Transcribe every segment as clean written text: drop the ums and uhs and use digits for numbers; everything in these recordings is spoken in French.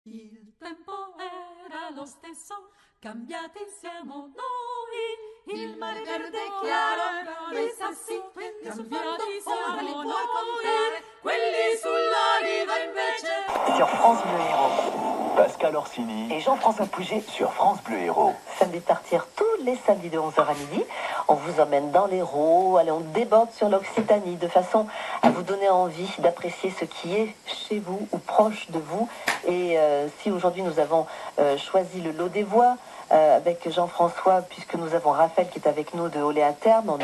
Il tempo era lo stesso, cambiati siamo noi. Il mare verde chiaro, i sassi, cambiati siamo noi. Quelli sulla riva invece. Sur France Bleu Héros, Pascal Orsini et Jean-François Pouget. sur France Bleu Héros. Samedi de partir tous les samedis de 11h à midi. On vous emmène dans l'Hérault, allez, on déborde sur l'Occitanie de façon à vous donner envie d'apprécier ce qui est chez vous ou proche de vous. Et si aujourd'hui nous avons choisi le lot des voix avec Jean-François, puisque nous avons Raphaël qui est avec nous de Olé à Terme,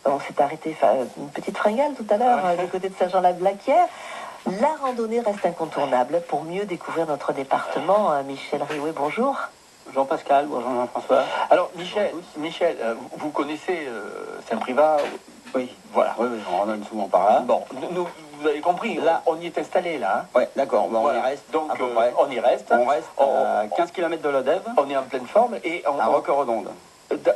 on s'est arrêté une petite fringale tout à l'heure du côté de Saint-Jean-la-Blaquière. La randonnée reste incontournable pour mieux découvrir notre département. Michel Riouet, bonjour. Jean-Pascal, bonjour Jean-François. Alors, Michel, vous connaissez Saint-Privat? Oui, voilà, oui, on randonne souvent par là. Bon, vous avez compris, Là. on y est installé là. Hein. Oui, d'accord, bon, Voilà. on y reste. Donc, à peu près. on y reste. On reste à 15 km de l'Odève, On est en pleine forme et à Roqueredonde.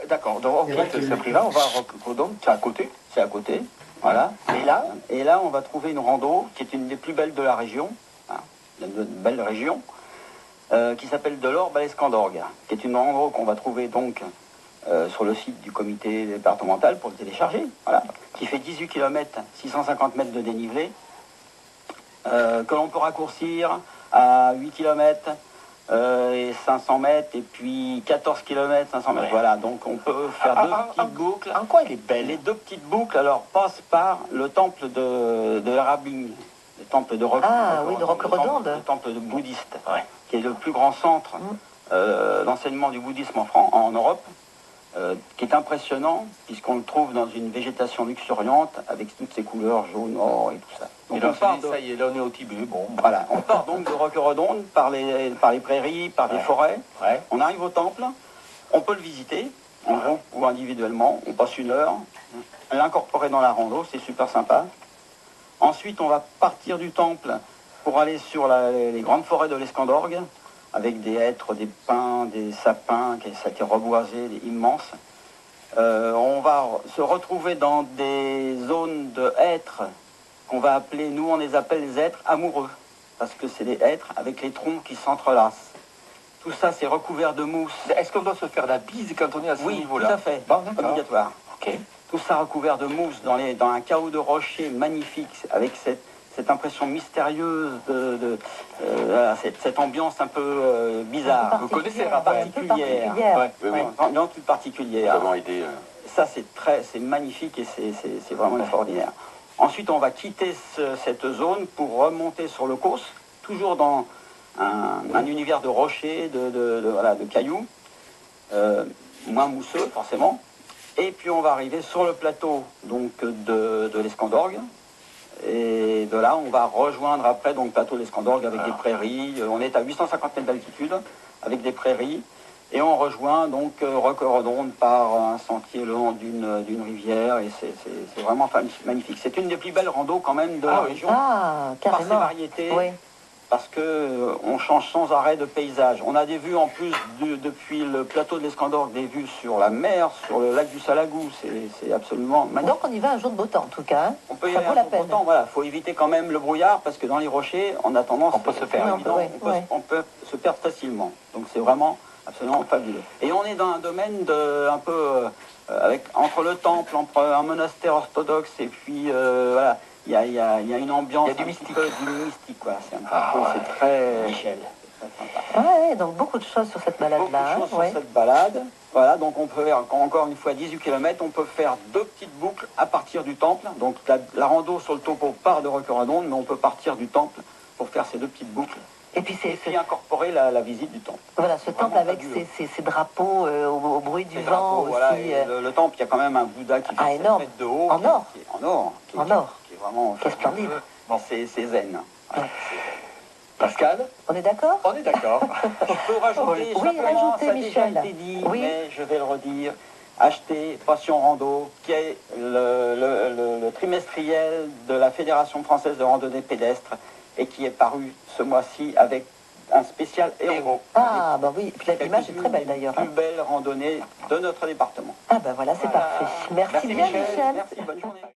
D'accord, donc on quitte Saint-Privat, on va à Roqueredonde, c'est à côté. C'est à côté, voilà. Et là, on va trouver une rando qui est une des plus belles de la région, hein, une belle région, qui s'appelle Delorme-Balescandorgue, qui est une rando qu'on va trouver donc sur le site du comité départemental pour le télécharger, voilà, qui fait 18 km, 650 mètres de dénivelé, que l'on peut raccourcir à 8 km et 500 mètres, et puis 14 km, 500 mètres. Ouais. Voilà, donc on peut faire deux petites boucles. En quoi elle est belle? Les deux petites boucles, alors, passent par le temple de Rabing, le temple de Roqueredonde. Le temple bouddhiste, Ouais. qui est le plus grand centre d'enseignement du bouddhisme en Europe, qui est impressionnant, puisqu'on le trouve dans une végétation luxuriante, avec toutes ces couleurs jaune, or et tout ça. Et Donc là, on part ça y est, là on est au Tibet, bon. voilà, on part donc de Roqueredonde par les prairies, par des Ouais. forêts. Ouais. On arrive au temple, on peut le visiter, en groupe ou individuellement, on passe une heure, l'incorporer dans la rando, c'est super sympa. Ensuite, on va partir du temple pour aller sur les grandes forêts de l'Escandorgue, avec des hêtres, des pins, des sapins, ça a été reboisé, immenses. On va se retrouver dans des zones de hêtres qu'on va appeler, nous on les appelle les hêtres amoureux, parce que c'est des hêtres avec les troncs qui s'entrelacent. Tout ça, c'est recouvert de mousse. Est-ce qu'on doit se faire la bise quand on est à ce Oui, niveau-là? tout à fait, Bon, d'accord. obligatoire. Ok. Tout ça recouvert de mousse dans un chaos de rochers magnifique, avec cette impression mystérieuse voilà, cette ambiance un peu bizarre. Vous connaissez Un peu particulière. Ouais, oui, oui. Une ambiance toute particulière. Comment aider Ça, c'est magnifique et c'est vraiment extraordinaire. Ensuite, on va quitter cette zone pour remonter sur le Causse, toujours dans un univers de rochers, de cailloux, moins mousseux forcément. Et puis on va arriver sur le plateau donc de l'Escandorgue. Et de là, on va rejoindre après donc, le plateau de l'Escandorgue avec des prairies. On est à 850 mètres d'altitude avec des prairies. Et on rejoint donc Roqueredonde par un sentier le long d'une rivière. Et c'est vraiment magnifique. C'est une des plus belles randos quand même de la région. Ah, Par ses carrément. variétés. Oui. Parce que on change sans arrêt de paysage. On a des vues en plus depuis le plateau de l'Escandorgue, des vues sur la mer, sur le lac du Salagou. C'est absolument magnifique. Donc on y va un jour de beau temps en tout cas. Hein. On peut y Ça aller vaut un la jour peine. autant, voilà. Faut éviter quand même le brouillard parce que dans les rochers, on a tendance On peut se faire, c'est évidemment. Oui. on peut se perdre facilement. Donc c'est vraiment absolument fabuleux. Et on est dans un domaine un peu entre le temple, entre un monastère orthodoxe et puis voilà. Il y a une ambiance, Il y a du un mystique. petit peu du mystique, quoi. Ah, C'est très, Michel. très sympa. Ouais, donc beaucoup de choses sur cette balade-là. Beaucoup de choses hein, sur cette balade. Voilà, donc on peut faire encore une fois 18 km, on peut faire deux petites boucles à partir du temple. Donc la rando sur le topo part de Roqueredonde, mais on peut partir du temple pour faire ces deux petites boucles. Et puis Et puis incorporer la visite du temple. voilà, ce temple Vraiment avec fabuleux. ces drapeaux au bruit du Les vent drapeaux, aussi. voilà, et le temple, il y a quand même un Bouddha qui fait 7 énorme. mètres de haut. En or. Qui est en or. Qui est vraiment Qui est splendide. Bon, c'est zen. Voilà. Pascal, On est d'accord? on est d'accord. Je peux rajouter Oui, simplement, rajoutez, ça a déjà Michel. été dit, Oui. mais je vais le redire. Achetez Passion Rando, qui est le trimestriel de la Fédération française de randonnée pédestre et qui est paru ce mois-ci avec un spécial héros. Ah, bah oui, puis l'image est très belle d'ailleurs. La plus belle randonnée de notre département. Ah, bah voilà, c'est Voilà. parfait. Merci bien, Michel. Merci, bonne journée.